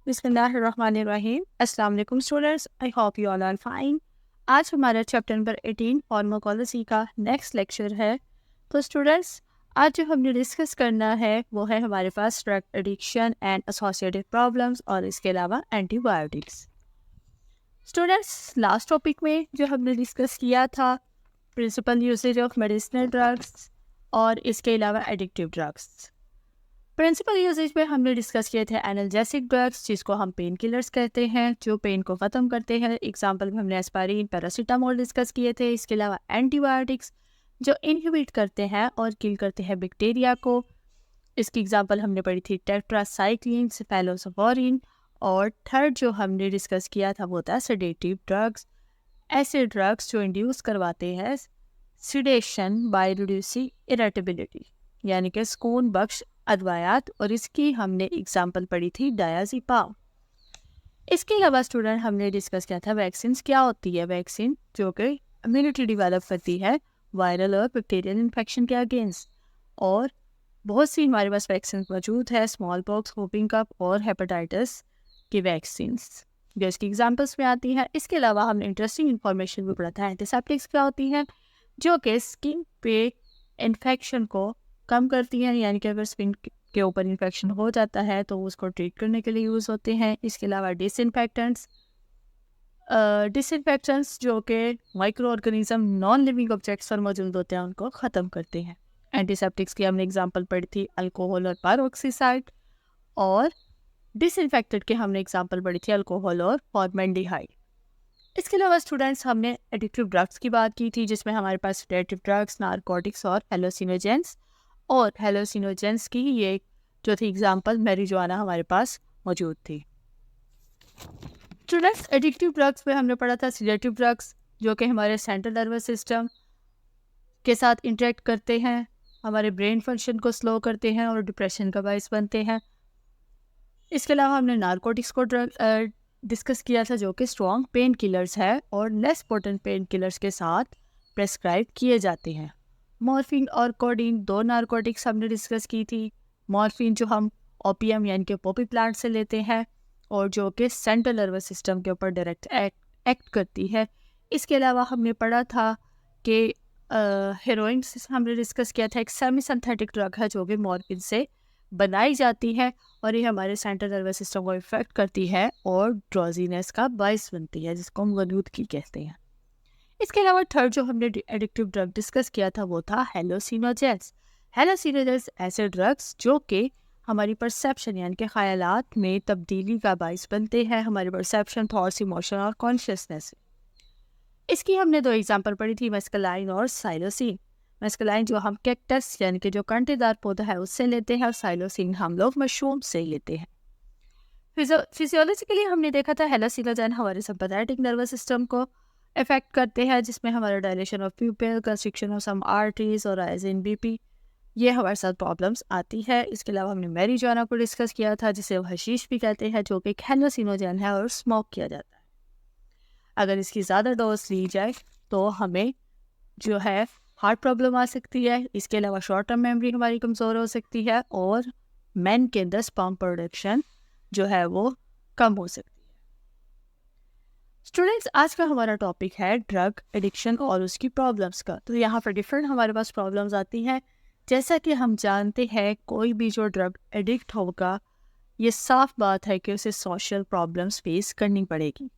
बिस्मिल्लाहिर्रहमानिर्रहीम। अस्सलाम वालेकुम students, I hope you all are fine. आज हमारा चैप्टर नंबर 18 फार्माकोलॉजी का नेक्स्ट लेक्चर है। तो स्टूडेंट्स, आज जो हमने डिस्कस करना है वो है हमारे पास drug addiction and associated problems और इसके अलावा एंटीबायोटिक्स। स्टूडेंट्स, लास्ट टॉपिक में जो हमने डिस्कस किया था principal usage of medicinal drugs और इसके अलावा एडिक्टिव ड्रग्स। प्रिंसिपल यूसेज में हमने डिस्कस किए थे एनाल्जेसिक ड्रग्स, जिसको हम पेन किलर्स कहते हैं, जो पेन को ख़त्म करते हैं। एग्जांपल में हमने एस्पारिन, पैरासीटामोल डिस्कस किए थे। इसके अलावा एंटीबायोटिक्स जो इनहिबिट करते हैं और किल करते हैं बैक्टीरिया को। इसकी एग्जांपल हमने पढ़ी थी टेट्रासाइक्लिन, सेफेलोस्पोरिन। और थर्ड जो हमने डिस्कस किया था वो था सेडेटिव ड्रग्स, ऐसे ड्रग्स जो इंड्यूस करवाते हैं सिडेशन बाय रिड्यूसिंग इरिटेबिलिटी, यानी कि सुकून बख्श अदवायात। और इसकी हमने एग्जांपल पढ़ी थी डायाज़ेपाम। इसके अलावा स्टूडेंट हमने डिस्कस किया था वैक्सीन क्या होती है। वैक्सीन जो कि इम्यूनिटी डेवलप करती है वायरल और बैक्टीरियल इन्फेक्शन के अगेंस्ट। और बहुत सी हमारे पास वैक्सीन मौजूद है, स्मॉल पॉक्स, व्होपिंग कफ और हेपेटाइटिस की वैक्सीन जो इसकी एग्जाम्पल्स में आती हैं। इसके अलावा हमने इंटरेस्टिंग इन्फॉर्मेशन भी पढ़ा था एंटीसेप्टिक्स क्या होती हैं, जो कि स्किन पे इन्फेक्शन को कम करती हैं, यानी कि अगर स्किन के ऊपर इन्फेक्शन हो जाता है तो उसको ट्रीट करने के लिए यूज़ होते हैं। इसके अलावा डिसइंफेक्टेंट्स जो कि micro organism non living objects पर मौजूद होते हैं उनको ख़त्म करते हैं। एंटीसेप्टिक्स की हमने एग्जांपल पढ़ी थी अल्कोहल और पेरोक्सीसाइड। और डिसइंफेक्टेंट के हमने एग्जांपल पढ़ी थी अल्कोहल और फॉर्मेल्डिहाइड। इसके अलावा स्टूडेंट्स हमने एडिक्टिव ड्रग्स की बात की थी, जिसमें हमारे पास सेडेटिव ड्रग्स, नारकोटिक्स और हेलोसिनोजेंस। और हेलोसिनोजेंस की ये जो थी एग्जांपल मैरिजुआना हमारे पास मौजूद थी। स्टूडेंट्स, एडिक्टिव ड्रग्स में हमने पढ़ा था सेडेटिव ड्रग्स जो कि हमारे सेंट्रल नर्वस सिस्टम के साथ इंटरेक्ट करते हैं, हमारे ब्रेन फंक्शन को स्लो करते हैं और डिप्रेशन का बायस बनते हैं। इसके अलावा हमने नारकोटिक्स को डिस्कस किया था, जो कि स्ट्रॉन्ग पेन किलर्स है और लेस पोटेंट पेन किलर्स के साथ प्रेस्क्राइब किए जाते हैं। मॉर्फिन और कोडीन दो नारकोटिक्स हमने डिस्कस की थी। मॉर्फिन जो हम ओपियम यानी कि पॉपी प्लांट से लेते हैं और जो कि सेंट्रल नर्वस सिस्टम के ऊपर डायरेक्ट एक्ट करती है। इसके अलावा हमने पढ़ा था कि हेरोइन हमने डिस्कस किया था, एक सेमी सिंथेटिक ड्रग है जो कि मॉर्फिन से बनाई जाती है और ये हमारे सेंट्रल नर्वस सिस्टम को इफेक्ट करती है और ड्रॉजीनेस का बायस बनती है, जिसको हम गलूदगी कहते हैं। इसके अलावा थर्ड जो हमने एडिक्टिव ड्रग डिस्कस किया था वो था हेलोसिनोजेंस। हेलोसिनोजेंस ऐसे ड्रग्स जो कि हमारी परसेप्शन यानी कि ख्यालात में तब्दीली का बायस बनते हैं, हमारी परसेप्शन, थॉट्स, इमोशन और कॉन्शियसनेस। इसकी हमने दो एग्जांपल पढ़ी थी, मेस्कलाइन और साइलोसिन। मेस्कलाइन जो हम कैक्टस यानी कि जो कांटेदार पौधा है उससे लेते हैं और साइलोसिन हम लोग मशरूम से लेते हैं। फिजियोलॉजिकली हमने देखा था हेलोसिनोजेन हमारे सिंपैथेटिक नर्वस सिस्टम को इफेक्ट करते हैं, जिसमें हमारा dilation of pupil, constriction of some arteries और राइज इन बीपी, ये हमारे साथ प्रॉब्लम्स आती है। इसके अलावा हमने मैरिजुआना को डिस्कस किया था, जिसे हशीश भी कहते हैं, जो कि एक हेलोसिनोजेन है और स्मोक किया जाता है। अगर इसकी ज़्यादा डोज ली जाए तो हमें जो है हार्ट प्रॉब्लम आ सकती है। इसके अलावा शॉर्ट टर्म मेमोरी हमारी कमज़ोर हो सकती है और मेन के अंदर स्पर्म प्रोडक्शन जो है वो कम हो सकती है। स्टूडेंट्स, आज का हमारा टॉपिक है ड्रग एडिक्शन और उसकी प्रॉब्लम्स का। तो यहाँ पर डिफरेंट हमारे पास प्रॉब्लम्स आती हैं। जैसा कि हम जानते हैं, कोई भी जो ड्रग एडिक्ट होगा, ये साफ बात है कि उसे सोशल प्रॉब्लम्स फेस करनी पड़ेगी,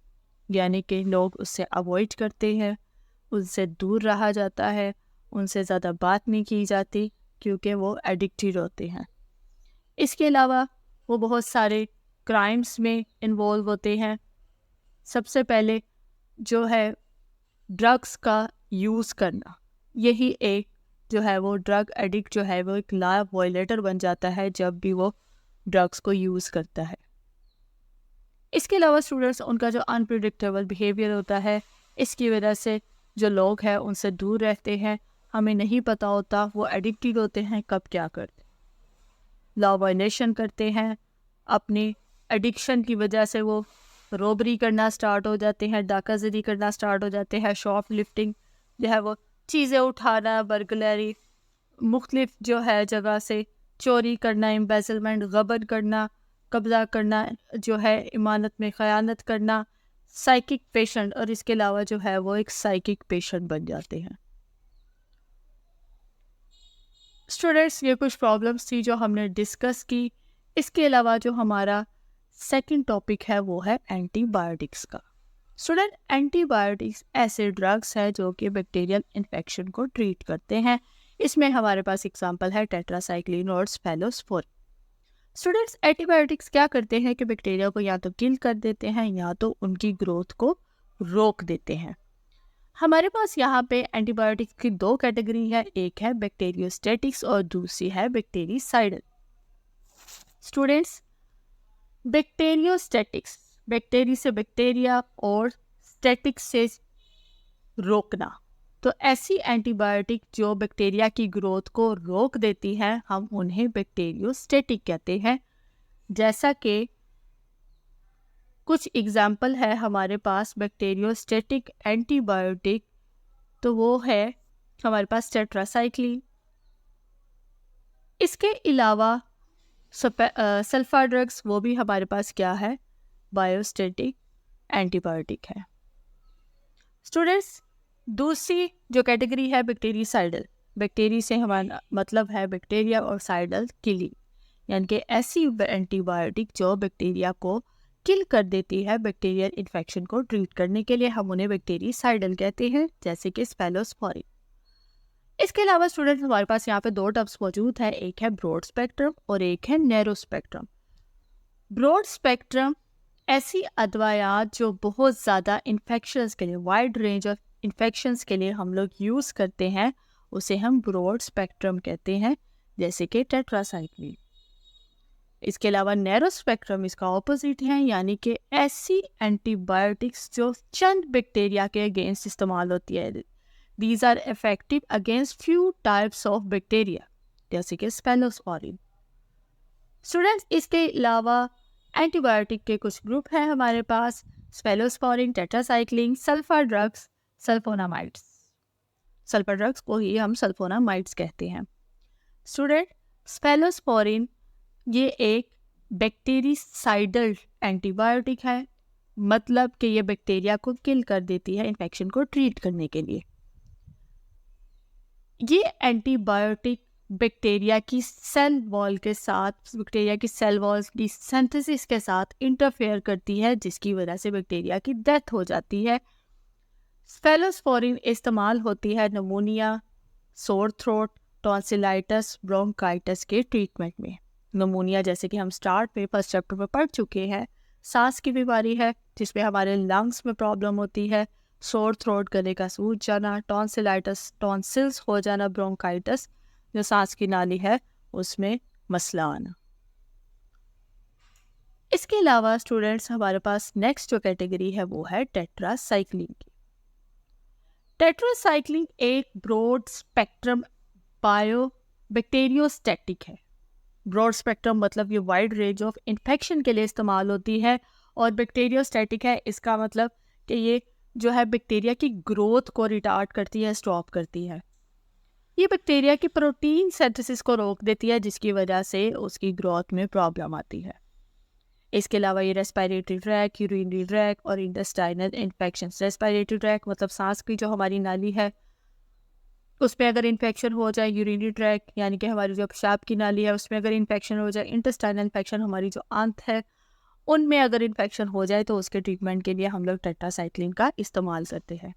यानी कि लोग उससे अवॉइड करते हैं, उनसे दूर रहा जाता है, उनसे ज़्यादा बात नहीं की जाती क्योंकि वो एडिक्टेड होते हैं। इसके अलावा वो बहुत सारे क्राइम्स में इन्वॉल्व होते हैं। सबसे पहले जो है ड्रग्स का यूज़ करना, यही एक जो है वो ड्रग एडिक्ट जो है वो एक लॉ वायलेटर बन जाता है जब भी वो ड्रग्स को यूज़ करता है। इसके अलावा स्टूडेंट्स, उनका जो अनप्रिडिक्टेबल बिहेवियर होता है, इसकी वजह से जो लोग हैं उनसे दूर रहते हैं। हमें नहीं पता होता वो एडिक्टेड होते हैं कब क्या करते हैं, लॉ वायलेशन करते हैं। अपनी एडिक्शन की वजह से वो रॉबरी करना स्टार्ट हो जाते हैं, डाकाजरी करना स्टार्ट हो जाते हैं, शॉप लिफ्टिंग जो है वो चीज़ें उठाना, बर्गलरी, मुख्तलिफ जो है जगह से चोरी करना, एम्बेजलमेंट, गबन करना, कब्जा करना, जो है इमानत में ख़यानत करना, साइकिक पेशेंट, और इसके अलावा जो है वो एक साइकिक पेशेंट बन जाते हैं। स्टूडेंट्स, ये कुछ प्रॉब्लम्स थी जो हमने डिस्कस की। इसके अलावा जो हमारा सेकंड टॉपिक है वो है एंटीबायोटिक्स का। स्टूडेंट, एंटीबायोटिक्स ऐसे ड्रग्स हैं जो कि बैक्टीरियल इन्फेक्शन को ट्रीट करते हैं। इसमें हमारे पास एग्जांपल है टेट्रासाइक्लिन और स्फेलोस्पोरिन। स्टूडेंट्स, एंटीबायोटिक्स क्या करते हैं कि बैक्टीरिया को या तो किल कर देते हैं या तो उनकी ग्रोथ को रोक देते हैं। हमारे पास यहाँ पे एंटीबायोटिक्स की दो कैटेगरी है, एक है बैक्टीरियोस्टैटिक्स और दूसरी है बैक्टीरिसाइडल। स्टूडेंट्स, बैक्टीरियोस्टैटिक्स, बैक्टीरिया से बैक्टीरिया और स्टैटिक्स से रोकना। तो ऐसी एंटीबायोटिक जो बैक्टीरिया की ग्रोथ को रोक देती है, हम उन्हें बैक्टीरियोस्टैटिक कहते हैं। जैसा कि कुछ एग्जाम्पल है हमारे पास बैक्टीरियोस्टैटिक एंटीबायोटिक, तो वो है हमारे पास टेट्रासाइक्लिन। इसके अलावा सल्फा ड्रग्स, वो भी हमारे पास क्या है, बायोस्टैटिक एंटीबायोटिक है। स्टूडेंट्स, दूसरी जो कैटेगरी है बैक्टीरिसाइडल, बैक्टीरिया से हमारा मतलब है बैक्टीरिया और साइडल किलिंग, यानी कि ऐसी एंटीबायोटिक जो बैक्टीरिया को किल कर देती है। बैक्टीरियल इन्फेक्शन को ट्रीट करने के लिए हम उन्हें बैक्टीरिसाइडल कहते हैं, जैसे कि स्फेलोस्पोरिन। इसके अलावा स्टूडेंट्स, हमारे पास यहाँ पे दो टर्म्स मौजूद है, एक है ब्रॉड स्पेक्ट्रम और एक है नैरो स्पेक्ट्रम। ब्रॉड स्पेक्ट्रम ऐसी अदवायात जो बहुत ज़्यादा इन्फेक्शंस के लिए, वाइड रेंज ऑफ इन्फेक्शंस के लिए हम लोग यूज़ करते हैं, उसे हम ब्रॉड स्पेक्ट्रम कहते हैं, जैसे कि टेट्रासाइक्लिन। इसके अलावा नैरो स्पेक्ट्रम इसका ऑपोजिट है, यानी कि ऐसी एंटीबायोटिक्स जो चंद बैक्टीरिया के अगेंस्ट इस्तेमाल होती है। These are effective against few types of bacteria, जैसे कि स्फेलोस्पोरिन। स्टूडेंट्स, इसके अलावा एंटीबायोटिक के कुछ ग्रुप हैं हमारे पास, cephalosporin, tetracycline, sulphur drugs, sulphonamides. Sulphur drugs को ही हम सल्फोनामाइड्स कहते हैं। स्टूडेंट, स्फेलोस्पोरिन ये एक बैक्टीरिसाइडल एंटीबायोटिक है, मतलब कि ये बैक्टीरिया को किल कर देती है इन्फेक्शन को ट्रीट करने के लिए। ये एंटीबायोटिक बैक्टीरिया की सेल वॉल के साथ, बैक्टीरिया की सेल वॉल्स की सिंथेसिस के साथ इंटरफेयर करती है, जिसकी वजह से बैक्टीरिया की डेथ हो जाती है। स्फेलोस्पोरिन इस्तेमाल होती है नमूनिया, सोर थ्रोट, टॉन्सिलाइटिस, ब्रोंकाइटिस के ट्रीटमेंट में। नमूनिया, जैसे कि हम स्टार्ट में फर्स्ट चैप्टर में पढ़ चुके हैं, सांस की बीमारी है जिसमें हमारे लंग्स में प्रॉब्लम होती है। सोर थ्रोट, गले का सूज जाना, टॉन्सिलाइटिस, टॉन्सिल्स हो जाना, ब्रोंकाइटिस जो सांस की नाली है उसमें मसला आना। इसके अलावा स्टूडेंट्स, हमारे पास नेक्स्ट जो कैटेगरी है वो है टेट्रासाइक्लिन की। टेट्रासाइक्लिन एक ब्रॉड स्पेक्ट्रम बायो बैक्टीरियोस्टैटिक है। ब्रॉड स्पेक्ट्रम मतलब ये वाइड रेंज ऑफ इन्फेक्शन के लिए इस्तेमाल होती है, और बैक्टीरियोस्टैटिक है, इसका मतलब कि ये जो है बैक्टीरिया की ग्रोथ को रिटार्ड करती है, स्टॉप करती है। ये बैक्टीरिया की प्रोटीन सिंथेसिस को रोक देती है, जिसकी वजह से उसकी ग्रोथ में प्रॉब्लम आती है। इसके अलावा ये रेस्पिरेटरी ट्रैक, यूरिनरी ट्रैक और इंटेस्टाइनल इन्फेक्शन। रेस्पिरेटरी ट्रैक मतलब सांस की जो हमारी नाली है उसमें अगर इन्फेक्शन हो जाए, यूरिनरी ट्रैक यानी कि हमारी जो पेशाब की नाली है उसमें अगर इन्फेक्शन हो जाए, इंटेस्टाइनल इन्फेक्शन हमारी जो आंत है उनमें अगर इन्फेक्शन हो जाए, तो उसके ट्रीटमेंट के लिए हम लोग टेट्रासाइक्लिन का इस्तेमाल करते हैं।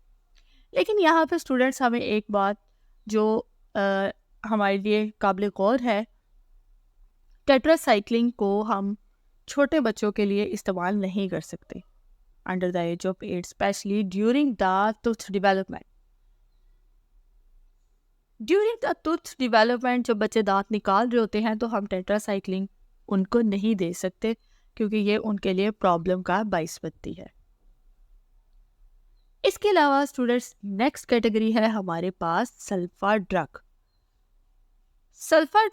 लेकिन यहाँ पे स्टूडेंट्स, हमें एक बात जो हमारे लिए काबिल गौर है, टेट्रासाइक्लिन को हम छोटे बच्चों के लिए इस्तेमाल नहीं कर सकते under the age of 8, specially during the tooth development. During the tooth development जब बच्चे दांत निकाल रहे होते हैं, तो हम टेट्रासाइक्लिन उनको नहीं दे सकते, क्योंकि ये उनके लिए प्रॉब्लम का बाइस बनती है। इसके अलावा स्टूडेंट्स, नेक्स्ट कैटेगरी है हमारे पास sulphur drug. Sulphur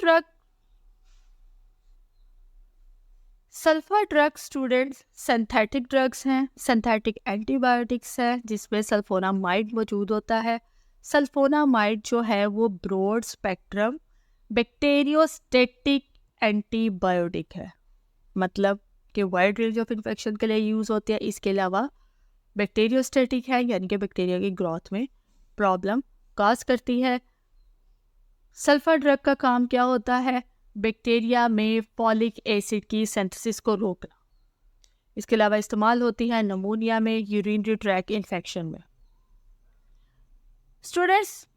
drug students synthetic drugs हैं, सिंथेटिक एंटीबायोटिक्स है, जिसमें सल्फोनामाइड मौजूद होता है। सल्फोनामाइड जो है वो ब्रॉड स्पेक्ट्रम बैक्टीरियोस्टैटिक एंटीबायोटिक है। मतलब कि वाइड रेंज ऑफ इन्फेक्शन के लिए यूज़ होते हैं। इसके अलावा बैक्टीरियोस्टैटिक है, यानी कि बैक्टीरिया की ग्रोथ में प्रॉब्लम काज करती है। सल्फर ड्रग का काम क्या होता है? बैक्टीरिया में फॉलिक एसिड की सिंथेसिस को रोकना। इसके अलावा इस्तेमाल होती है नमूनिया में, यूरिनरी ट्रैक इन्फेक्शन में। स्टूडेंट्स,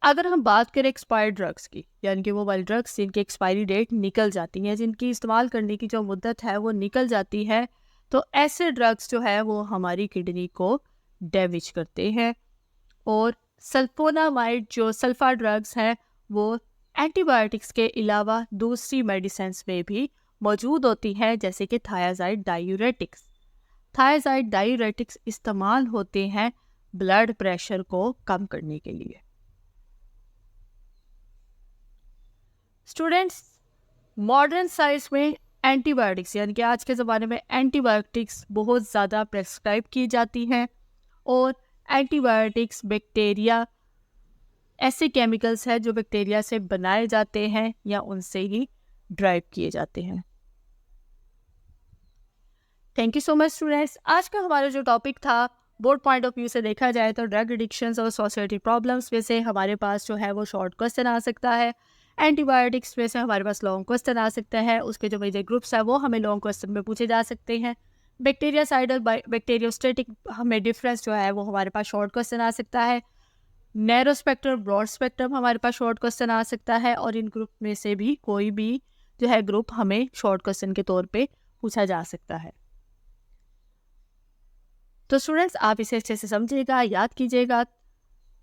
अगर हम बात करें एक्सपायर्ड ड्रग्स की, यानी कि वो वाली ड्रग्स जिनकी एक्सपायरी डेट निकल जाती है, जिनकी इस्तेमाल करने की जो मुद्दत है वो निकल जाती है, तो ऐसे ड्रग्स जो है वो हमारी किडनी को डैमेज करते हैं। और सल्फोनामाइड जो सल्फा ड्रग्स हैं वो एंटीबायोटिक्स के अलावा दूसरी मेडिसिन में भी मौजूद होती हैं, जैसे कि थायाजाइड डायूरेटिक्स। थायाजाइड डायूरेटिक्स इस्तेमाल होते हैं ब्लड प्रेशर को कम करने के लिए। स्टूडेंट्स, मॉडर्न साइंस में एंटीबायोटिक्स, यानी कि आज के ज़माने में एंटीबायोटिक्स बहुत ज़्यादा प्रेस्क्राइब की जाती हैं। और एंटीबायोटिक्स बैक्टीरिया ऐसे केमिकल्स हैं जो बैक्टीरिया से बनाए जाते हैं या उनसे ही ड्राइव किए जाते हैं। Thank you so much students. आज का हमारा जो टॉपिक था, बोर्ड पॉइंट ऑफ व्यू से देखा जाए तो ड्रग एडिक्शंस और सोसाइटी प्रॉब्लम्स में से हमारे पास जो है वो शॉर्ट क्वेश्चन आ सकता है। एंटीबायोटिक्स में से हमारे पास लॉन्ग क्वेश्चन आ सकता है, उसके जो मेजर ग्रुप्स है वो हमें लॉन्ग क्वेश्चन में पूछे जा सकते हैं। बैक्टीरियासाइड और बैक्टीरियोस्टेटिक हमें डिफरेंस जो है वो हमारे पास शॉर्ट क्वेश्चन आ सकता है। नैरो स्पेक्ट्रम, ब्रॉड स्पेक्ट्रम हमारे पास शॉर्ट क्वेश्चन आ सकता है। और इन ग्रुप में से भी कोई भी जो है ग्रुप हमें शॉर्ट क्वेश्चन के तौर पे पूछा जा सकता है। तो स्टूडेंट्स, आप इसे अच्छे से समझिएगा, याद कीजिएगा।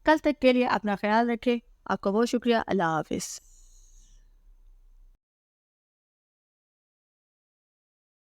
कल तक के लिए अपना ख्याल रखें। आपका बहुत शुक्रिया। अल्लाह हाफिज़।